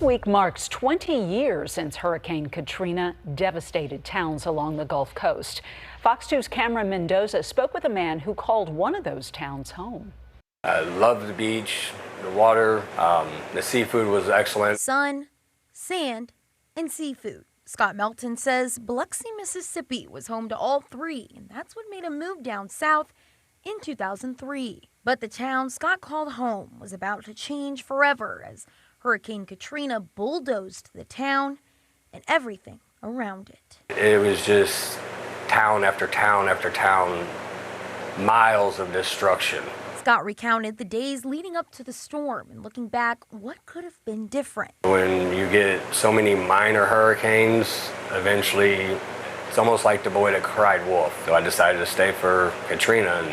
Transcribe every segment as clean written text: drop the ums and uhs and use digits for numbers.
Week marks 20 years since Hurricane Katrina devastated towns along the Gulf Coast. Fox 2's Cameron Mendoza spoke with a man who called one of those towns home. I loved the beach, the water, the seafood was excellent. Sun, sand, and seafood. Scott Melton says Biloxi, Mississippi was home to all three, and that's what made him move down south in 2003. But the town Scott called home was about to change forever as Hurricane Katrina bulldozed the town and everything around it. It was just town after town after town, miles of destruction. Scott recounted the days leading up to the storm and looking back, what could have been different? When you get so many minor hurricanes, eventually it's almost like the boy that cried wolf. So I decided to stay for Katrina, and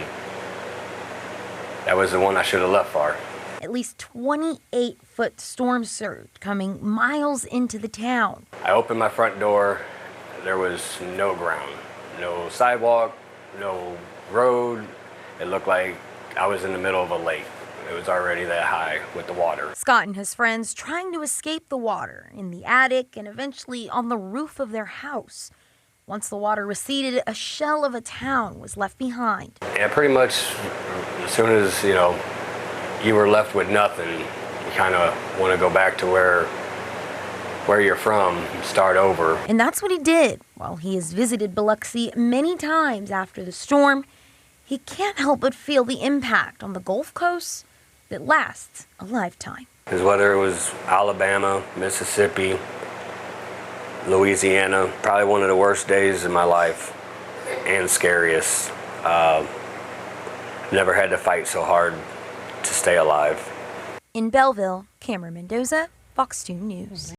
that was the one I should have left for. At least 28-foot storm surge coming miles into the town. I opened my front door. There was no ground, no sidewalk, no road. It looked like I was in the middle of a lake. It was already that high with the water. Scott and his friends trying to escape the water in the attic and eventually on the roof of their house. Once the water receded, a shell of a town was left behind. Yeah, pretty much as soon as, you were left with nothing, you kind of want to go back to where you're from, start over. And that's what he did. While he has visited Biloxi many times after the storm, he can't help but feel the impact on the Gulf Coast that lasts a lifetime. Because whether it was Alabama, Mississippi, Louisiana, probably one of the worst days in my life and scariest. Never had to fight so hard to stay alive. In Belleville, Cameron Mendoza, Fox 2 News.